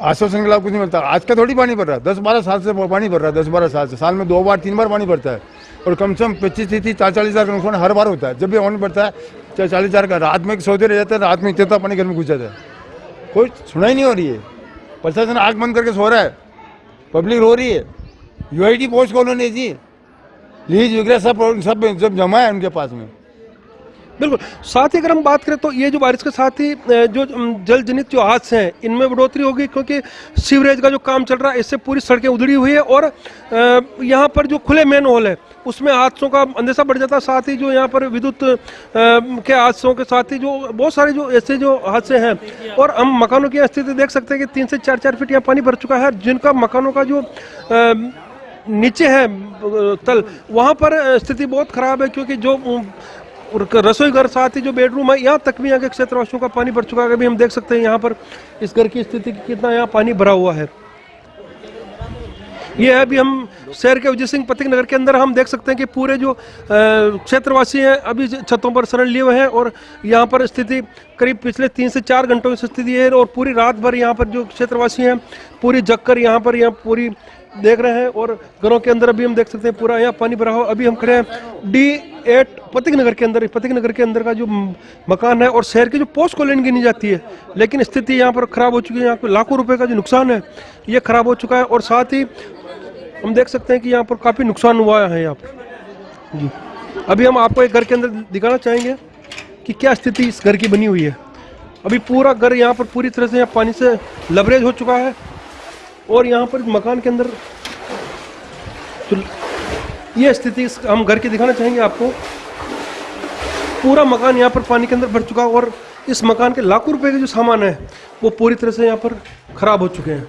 आश्वासन के अलावा कुछ नहीं मिलता। आज का थोड़ी पानी भर रहा है, 10-12 साल से पानी भर रहा है, 10-12 साल से, साल में 2 बार 3 बार पानी भरता है और कम से कम 25-30-40 हज़ार का नुकसान हर बार होता है। जब भी पानी भरता है 40 हज़ार का, रात में सोते रह जाता है, रात में इतना पानी घर में घुस जाता है, कोई सुनाई नहीं हो रही है। प्रशासन आग बंद करके सो रहा है, पब्लिक रो रही है। यूआईटी पोस्ट कॉलोनी जी, लीज वगैरह सब जब जमा है उनके पास में। बिल्कुल। साथ ही अगर हम बात करें तो ये जो बारिश के साथ ही जो जल जनित जो हादसे हैं इनमें बढ़ोतरी होगी, क्योंकि सीवरेज का जो काम चल रहा है इससे पूरी सड़कें उधड़ी हुई है और यहाँ पर जो खुले मेन होल है उसमें हादसों का अंदेशा बढ़ जाता है। साथ ही जो यहाँ पर विद्युत के हादसों के साथ ही जो बहुत सारे जो ऐसे जो हादसे हैं, और हम मकानों की स्थिति देख सकते हैं कि 3 से 4 फीट यहाँ पानी भर चुका है। जिनका मकानों का जो नीचे है तल, वहाँ पर स्थिति बहुत खराब है, क्योंकि जो रसोई घर साथ ही जो बेडरूम है यहाँ तक भी यहाँ के क्षेत्रवासियों का पानी भर चुका है। अभी हम देख सकते हैं यहाँ पर इस घर की स्थिति कितना यहाँ पानी भरा हुआ है। ये है अभी हम शहर के विजय सिंह पथिक नगर के अंदर हम देख सकते हैं कि पूरे जो क्षेत्रवासी हैं अभी छतों पर शरण लिए हुए हैं और यहाँ पर स्थिति करीब पिछले 3 से 4 घंटों की स्थिति है और पूरी रात भर यहाँ पर जो क्षेत्रवासी हैं पूरी जगकर यहाँ पूरी देख रहे हैं और घरों के अंदर अभी हम देख सकते हैं पूरा यहाँ पानी भरा हुआ। अभी हम खड़े हैं D8 पथिक नगर के अंदर। पथिक नगर के अंदर का जो मकान है और शहर की जो पोस्ट कॉलोनी गिनी जाती है, लेकिन स्थिति यहाँ पर खराब हो चुकी है। यहाँ पर लाखों रुपए का जो नुकसान है ये खराब हो चुका है और साथ ही हम देख सकते हैं कि यहाँ पर काफ़ी नुकसान हुआ है यहाँ पर जी। अभी हम आपको एक घर के अंदर दिखाना चाहेंगे कि क्या स्थिति इस घर की बनी हुई है। अभी पूरा घर यहाँ पर पूरी तरह से यहाँ पानी से लबरेज हो चुका है और यहाँ पर मकान के अंदर तो ये स्थिति हम घर की दिखाना चाहेंगे आपको। पूरा मकान यहाँ पर पानी के अंदर भर चुका है और इस मकान के लाखों रुपए के जो सामान है वो पूरी तरह से यहाँ पर खराब हो चुके हैं,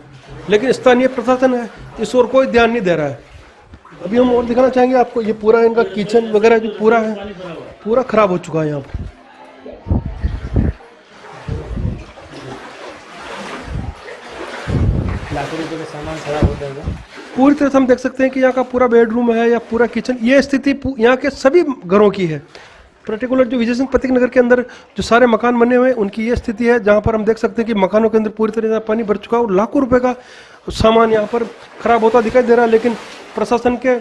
लेकिन स्थानीय प्रशासन है इस ओर कोई ध्यान नहीं दे रहा है। अभी हम और दिखाना चाहेंगे आपको, ये पूरा इनका किचन वगैरह जो पूरा है पूरा खराब हो चुका है। यहाँ पर लाखों रुपए का सामान खराब हो जाएगा। पूरी तरह से हम देख सकते हैं कि यहाँ का पूरा बेडरूम है या पूरा किचन, ये स्थिति यहाँ के सभी घरों की है। पर्टिकुलर जो विजय सिंह पथिक नगर के अंदर जो सारे मकान बने हुए हैं उनकी ये स्थिति है, जहाँ पर हम देख सकते हैं कि मकानों के अंदर पूरी तरह से पानी भर चुका है और लाखों रुपए का सामान यहाँ पर खराब होता दिखाई दे रहा है। लेकिन प्रशासन के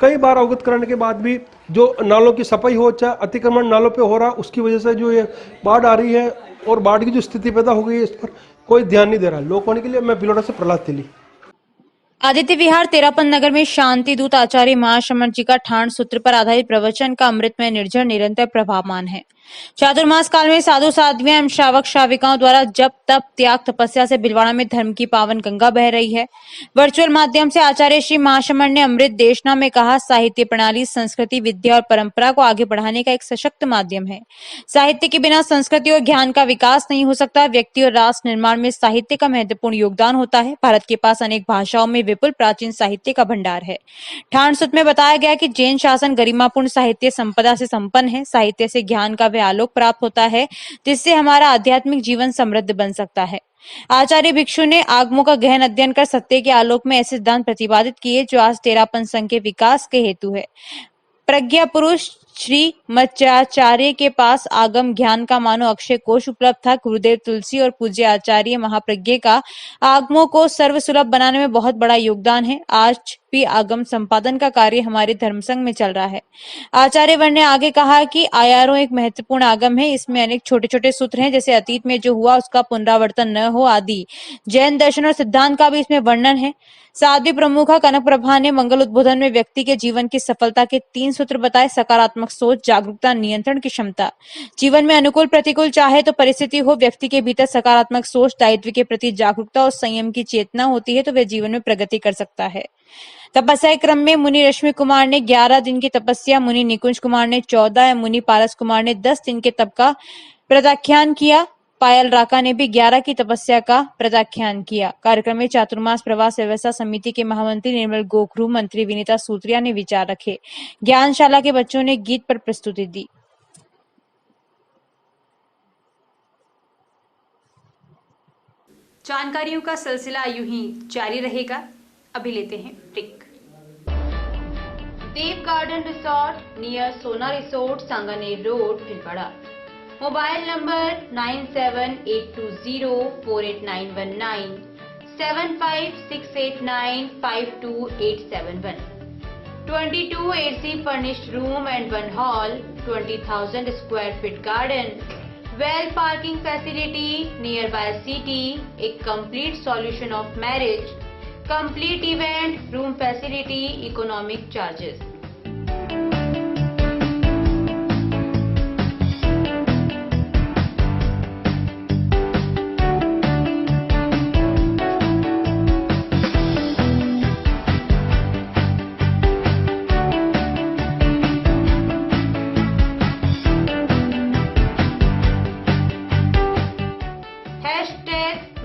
कई बार अवगत कराने के बाद भी जो नालों की सफाई हो, चाहे अतिक्रमण नालों पे हो रहा, उसकी वजह से जो ये बाढ़ आ रही है और बाढ़ की जो स्थिति पैदा हो गई है इस पर कोई ध्यान नहीं दे रहा। लोकवाणी के लिए मैं बिलोड़ा से प्रहलाद तेली। आदित्य विहार तेरापन नगर में शांति दूत आचार्य महाशमन जी का ठाण सूत्र पर आधारित प्रवचन का अमृतमय निर्जर निरंतर प्रभावमान है। चातुर्मास काल में साधु साध्वियां एवं श्रावक श्राविकाओं द्वारा जप तप त्याग तपस्या से भिलवाड़ा में धर्म की पावन गंगा बह रही है। वर्चुअल माध्यम से आचार्य श्री महाशमन ने अमृत देशना में कहा, साहित्य प्रणाली संस्कृति विद्या और परंपरा को आगे बढ़ाने का एक सशक्त माध्यम है। साहित्य के बिना संस्कृति और ज्ञान का विकास नहीं हो सकता। व्यक्ति और राष्ट्र निर्माण में साहित्य का महत्वपूर्ण योगदान होता है। भारत के पास अनेक भाषाओं में विपुल प्राचीन साहित्य का भंडार है। ठाण सूत्र में बताया गया कि जैन शासन गरिमापूर्ण साहित्य संपदा से संपन्न है। साहित्य से ज्ञान का वह आलोक प्राप्त होता है जिससे हमारा आध्यात्मिक जीवन समृद्ध बन सकता है। आचार्य भिक्षु ने आगमों का गहन अध्ययन कर सत्य के आलोक में ऐसे सिद्धांत प्रतिपादित किए जो आज तेरापन संघ के विकास के हेतु है। प्रज्ञा पुरुष श्री मच्चाचार्य के पास आगम ज्ञान का मानो अक्षय कोश उपलब्ध था। गुरुदेव तुलसी और पूज्य आचार्य महाप्रज्ञ का आगमों को सर्वसुलभ बनाने में बहुत बड़ा योगदान है। आज भी आगम संपादन का कार्य हमारे धर्मसंघ में चल रहा है। आचार्य वर ने आगे कहा कि आयारों एक महत्वपूर्ण आगम है। इसमें अनेक छोटे छोटे सूत्र हैं, जैसे अतीत में जो हुआ उसका पुनरावर्तन न हो आदि। जैन दर्शन और सिद्धांत का भी इसमें वर्णन है। साध्वी प्रमुखा कनक प्रभा ने मंगल उद्बोधन में व्यक्ति के जीवन की सफलता के 3 सूत्र बताए। सकारात्मक सोच, जागरूकता, नियंत्रण की क्षमता। जीवन में अनुकूल प्रतिकूल चाहे तो परिस्थिति हो, व्यक्ति के भीतर सकारात्मक सोच, दायित्व के प्रति जागरूकता और संयम की चेतना होती है तो वह जीवन में प्रगति कर सकता है। तपस्या क्रम में मुनि रश्मि कुमार ने 11 दिन की तपस्या, मुनि निकुंज कुमार ने 14, मुनि पारस कुमार ने 10 दिन के तप का प्रत्याख्यान किया। पायल राका ने भी 11 की तपस्या का प्रत्याख्यान किया। कार्यक्रम में चातुर्मास प्रवास व्यवस्था समिति के महामंत्री निर्मल गोखरू, मंत्री विनीता सूत्रिया ने विचार रखे। ज्ञानशाला के बच्चों ने गीत पर प्रस्तुति दी। जानकारियों का सिलसिला यूं ही जारी रहेगा। अभी लेते हैं ब्रेक। देव गार्डन रिसोर्ट नियर सोना resort, Sanganer road, Bhilwara. Mobile number 9782048919, 7568952871, 22 AC furnished room and 1 hall, 20,000 square feet garden, well parking facility nearby city, a complete solution of marriage, complete event, room facility, economic charges.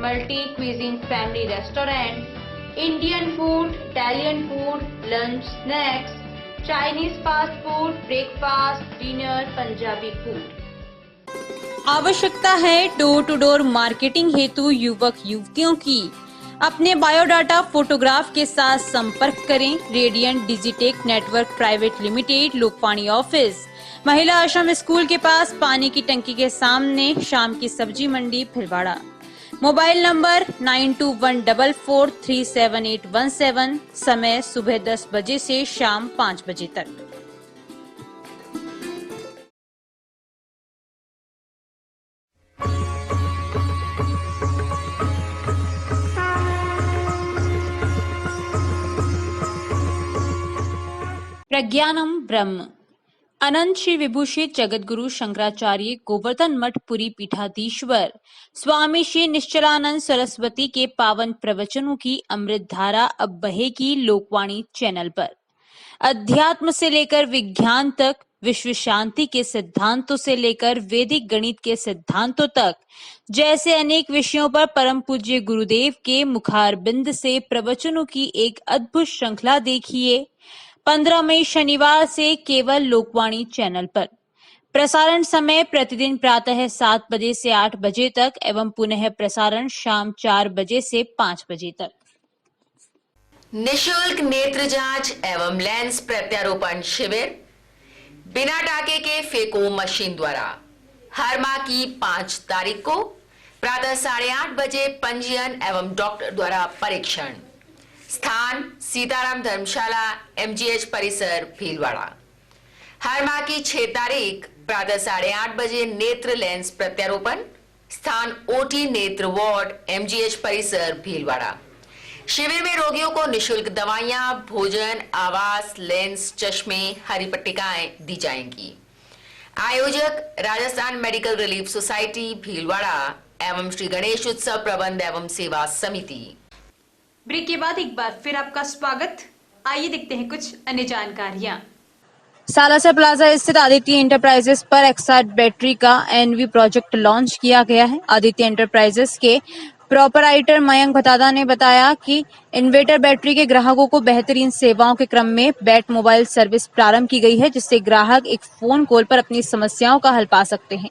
Multi cuisine family restaurant, Indian food, Italian food, lunch, snacks, Chinese fast food, breakfast, dinner, Punjabi food. आवश्यकता है door to door marketing हेतु युवक युवतियों की। अपने biodata photograph के साथ संपर्क करें। Radiant digitech network private limited, Lokpani office, Mahila Ashram school के पास, पानी की टंकी के सामने, शाम की सब्जी मंडी, भिलवाड़ा। मोबाइल नंबर 9214437817, समय सुबह 10 बजे से शाम 5 बजे तक। प्रज्ञानम ब्रह्म। अनंत श्री विभूषित जगतगुरु शंकराचार्य गोवर्धन मठ पुरी पीठाधीश्वर स्वामी श्री निश्चलानंद सरस्वती के पावन प्रवचनों की अमृत धारा अब बहेगी लोकवाणी चैनल पर। अध्यात्म से लेकर विज्ञान तक, विश्व शांति के सिद्धांतों से लेकर वैदिक गणित के सिद्धांतों तक, जैसे अनेक विषयों पर परम पूज्य गुरुदेव के मुखारबिंद से प्रवचनों की एक अद्भुत श्रृंखला देखिए 15 मई शनिवार से केवल लोकवाणी चैनल पर। प्रसारण समय प्रतिदिन प्रातः 7 बजे से 8 बजे तक एवं पुनः प्रसारण शाम 4 बजे से 5 बजे तक। निशुल्क नेत्र जांच एवं लेंस प्रत्यारोपण शिविर बिना टाके के फेको मशीन द्वारा हर माह की 5 तारीख को प्रातः 8:30 बजे पंजीयन एवं डॉक्टर द्वारा परीक्षण। स्थान सीताराम धर्मशाला, MGH परिसर, भीलवाड़ा। हर माह की 6 तारीख प्रातः 8:30 बजे नेत्र लेंस प्रत्यारोपण। स्थान OT नेत्र वार्ड, MGH परिसर, भीलवाड़ा। शिविर में रोगियों को निशुल्क दवाइयां, भोजन, आवास, लेंस, चश्मे, हरी पट्टिकाएं दी जाएंगी। आयोजक Rajasthan medical relief society Bhilwara एवं श्री गणेश उत्सव प्रबंध एवं सेवा समिति। ब्रेक के बाद एक बार फिर आपका स्वागत। आइए देखते हैं कुछ अन्य जानकारियां। सालासर प्लाजा स्थित आदित्य एंटरप्राइजेस पर एक्साइड बैटरी का एनवी प्रोजेक्ट लॉन्च किया गया है। आदित्य एंटरप्राइजेस के प्रोपराइटर मयंक भतादा ने बताया कि इन्वर्टर बैटरी के ग्राहकों को बेहतरीन सेवाओं के क्रम में बैट मोबाइल सर्विस प्रारंभ की गई है, जिससे ग्राहक एक फोन कॉल पर अपनी समस्याओं का हल पा सकते हैं।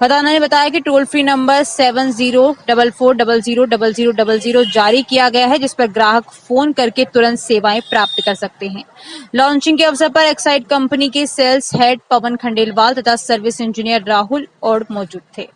भतादा ने बताया कि टोल फ्री नंबर 7044000000 जारी किया गया है, जिस पर ग्राहक फोन करके तुरंत सेवाएं प्राप्त कर सकते हैं। लॉन्चिंग के अवसर पर एक्साइड कंपनी के सेल्स हेड पवन खंडेलवाल तथा सर्विस इंजीनियर राहुल और मौजूद थे।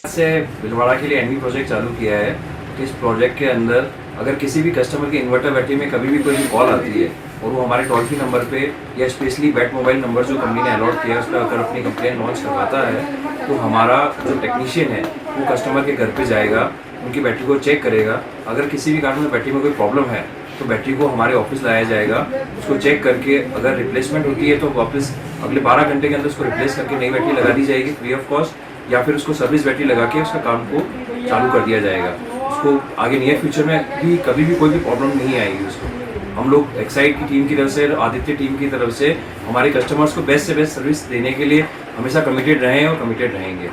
से भीलवाड़ा के लिए एनवी प्रोजेक्ट चालू किया है। तो इस प्रोजेक्ट के अंदर अगर किसी भी कस्टमर की इन्वर्टर बैटरी में कभी भी कोई भी कॉल आती है और वो हमारे टोल फ्री नंबर पे या स्पेशली बैट मोबाइल नंबर जो कंपनी ने अलॉट किया है उस पर अगर अपनी कंप्लेन लॉन्च करवाता है तो हमारा जो टेक्नीशियन है वो कस्टमर के घर पे जाएगा, उनकी बैटरी को चेक करेगा। अगर किसी भी कारण में बैटरी में कोई प्रॉब्लम है तो बैटरी को हमारे ऑफिस लाया जाएगा, उसको चेक करके अगर रिप्लेसमेंट होती है तो वापस अगले 12 घंटे के अंदर उसको रिप्लेस करके नई बैटरी लगा दी जाएगी फ्री ऑफ कॉस्ट, या फिर उसको सर्विस बैटरी लगा के उसका काम को चालू कर दिया जाएगा। उसको आगे नियर फ्यूचर में भी कभी भी कोई भी प्रॉब्लम नहीं आएगी उसको। हम लोग एक्साइड की टीम की तरफ से, आदित्य टीम की तरफ से हमारे कस्टमर्स को बेस्ट से बेस्ट सर्विस देने के लिए हमेशा कमिटेड रहे हैं और कमिटेड रहेंगे।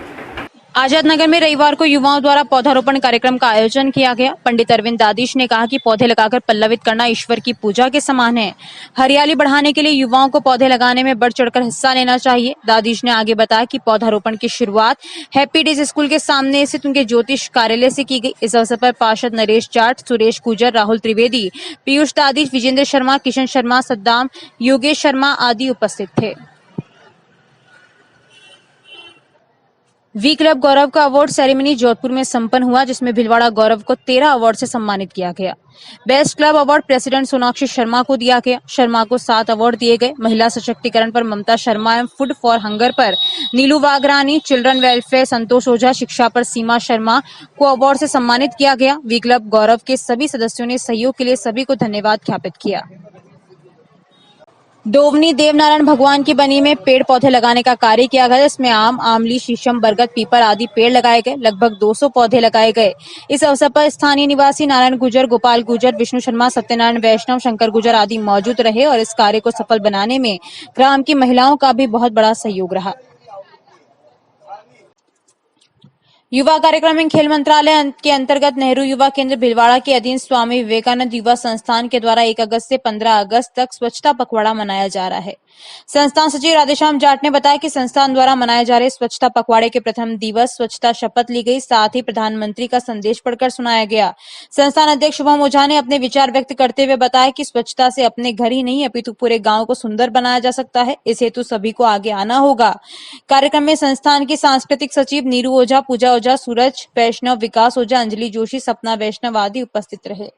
आजाद नगर में रविवार को युवाओं द्वारा पौधारोपण कार्यक्रम का आयोजन किया गया। पंडित अरविंद दादिश ने कहा कि पौधे लगाकर पल्लवित करना ईश्वर की पूजा के समान है। हरियाली बढ़ाने के लिए युवाओं को पौधे लगाने में बढ़ चढ़कर हिस्सा लेना चाहिए। दादिश ने आगे बताया कि पौधारोपण की शुरुआत हैप्पी डेज स्कूल के सामने स्थित उनके ज्योतिष कार्यालय से की गई। इस अवसर पर पार्षद नरेश जाट, सुरेश गुजर, राहुल त्रिवेदी, पीयूष दादिश, विजेंद्र शर्मा, किशन शर्मा, सद्दाम, योगेश शर्मा आदि उपस्थित थे। वी क्लब गौरव का अवार्ड सेरेमनी जोधपुर में संपन्न हुआ, जिसमें भीलवाड़ा गौरव को 13 अवार्ड से सम्मानित किया गया। Best club award president Sonakshi Sharma को दिया गया। शर्मा को 7 अवार्ड दिए गए। महिला सशक्तिकरण पर ममता शर्मा एवं फूड फॉर हंगर पर नीलू वागरानी, चिल्ड्रन वेलफेयर संतोष ओझा, शिक्षा पर सीमा शर्मा को अवार्ड से सम्मानित किया गया। वी क्लब गौरव के सभी सदस्यों ने सहयोग के लिए सभी को धन्यवाद ज्ञापित किया। डोवनी देवनारायण भगवान की बनी में पेड़ पौधे लगाने का कार्य किया गया, जिसमें आम, आमली, शीशम, बरगद, पीपल आदि पेड़ लगाए गए। लगभग 200 पौधे लगाए गए। इस अवसर पर स्थानीय निवासी नारायण गुजर, गोपाल गुजर, विष्णु शर्मा, सत्यनारायण वैष्णव, शंकर गुजर आदि मौजूद रहे और इस कार्य को सफल बनाने में ग्राम की महिलाओं का भी बहुत बड़ा सहयोग रहा। युवा कार्यक्रम एवं खेल मंत्रालय के अंतर्गत नेहरू युवा केंद्र भीलवाड़ा के अधीन स्वामी विवेकानंद युवा संस्थान के द्वारा 1 अगस्त से 15 अगस्त तक स्वच्छता पखवाड़ा मनाया जा रहा है। संस्थान सचिव राधेश्याम जाट ने बताया कि संस्थान द्वारा मनाए जा रहे स्वच्छता पखवाड़े के प्रथम दिवस स्वच्छता शपथ ली गई, साथ ही प्रधानमंत्री का संदेश पढ़कर सुनाया गया। संस्थान अध्यक्ष शुभम ओझा ने अपने विचार व्यक्त करते हुए बताया कि स्वच्छता से अपने घर ही नहीं अपितु पूरे गांव को सुंदर बनाया जा सकता है। इस हेतु सभी को आगे आना होगा। कार्यक्रम में संस्थान की सांस्कृतिक सचिव नीरू ओझा, पूजा ओझा, सूरज वैष्णव, विकास ओझा, अंजलि जोशी, सपना वैष्णव आदि उपस्थित रहे।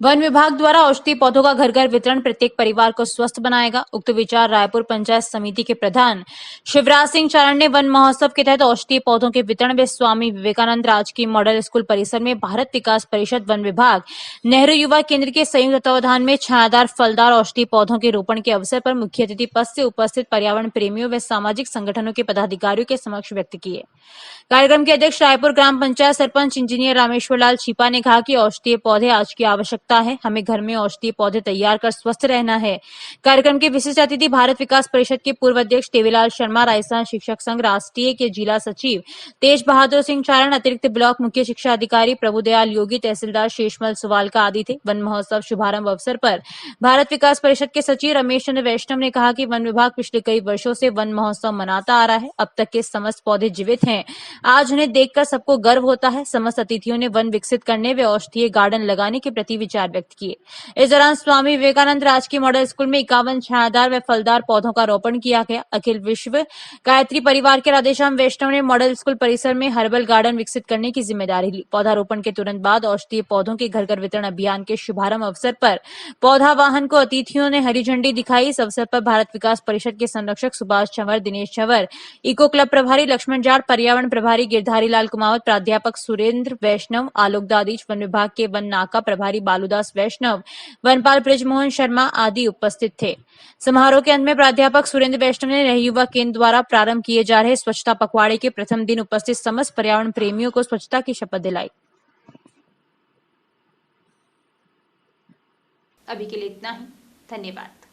वन विभाग द्वारा औषधीय पौधों का घर घर वितरण प्रत्येक परिवार को स्वस्थ बनाएगा। उक्त विचार रायपुर पंचायत समिति के प्रधान शिवराज सिंह चारण ने वन महोत्सव के तहत औषधीय पौधों के वितरण में स्वामी विवेकानंद राजकीय मॉडल स्कूल परिसर में भारत विकास परिषद, वन विभाग, नेहरू युवा केंद्र के संयुक्त तत्वावधान में छायादार फलदार औषधीय पौधों के रोपण के अवसर पर मुख्य अतिथि पद से उपस्थित पर्यावरण प्रेमियों व सामाजिक संगठनों के पदाधिकारियों के समक्ष व्यक्त किए। कार्यक्रम के अध्यक्ष रायपुर ग्राम पंचायत सरपंच इंजीनियर रामेश्वर लाल छिपा ने कहा कि औषधीय पौधे आज की आवश्यकता है। हमें घर में औषधीय पौधे तैयार कर स्वस्थ रहना है। कार्यक्रम के विशिष्ट अतिथि भारत विकास परिषद के पूर्व अध्यक्ष देवीलाल शर्मा, राजस्थान शिक्षक संघ राष्ट्रीय के जिला सचिव तेज बहादुर सिंह चारण, अतिरिक्त ब्लॉक मुख्य शिक्षा अधिकारी प्रभुदयाल योगी, तहसीलदार शेषमल सुवालका आदि थे। वन महोत्सव शुभारंभ अवसर पर भारत विकास परिषद के सचिव रमेश चंद्र वैष्णव ने कहा कि वन विभाग पिछले कई वर्षों से वन महोत्सव मनाता आ रहा है। अब तक के समस्त पौधे जीवित हैं। आज उन्हें देखकर सबको गर्व होता है। समस्त अतिथियों ने वन विकसित करने व औषधीय गार्डन लगाने के प्रति विचार विचार व्यक्त किए। इस दौरान स्वामी विवेकानंद राजकीय मॉडल स्कूल में 51 छायादार व फलदार पौधों का रोपण किया गया। अखिल विश्व गायत्री परिवार के राधेश्याम वैष्णव ने मॉडल स्कूल परिसर में हर्बल गार्डन विकसित करने की जिम्मेदारी ली। पौधारोपण के तुरंत बाद औषधीय पौधों के घर घर वितरण अभियान के शुभारंभ अवसर पर पौधा वाहन को अतिथियों ने हरी झंडी दिखाई। इस अवसर पर भारत विकास परिषद के संरक्षक सुभाष चंवर, दिनेश चंवर, इको क्लब प्रभारी लक्ष्मण जाट, पर्यावरण प्रभारी गिरधारी लाल कुमावत, प्राध्यापक सुरेंद्र वैष्णव, आलोक दादीच, वन विभाग के वन नाका प्रभारी बालूदास वैष्णव, वनपाल ब्रिजमोहन शर्मा आदि उपस्थित थे। समारोह के अंत में प्राध्यापक सुरेंद्र वैष्णव ने नेहरू युवा केंद्र द्वारा प्रारंभ किए जा रहे स्वच्छता पखवाड़े के प्रथम दिन उपस्थित समस्त पर्यावरण प्रेमियों को स्वच्छता की शपथ दिलाई। अभी के लिए इतना ही। धन्यवाद।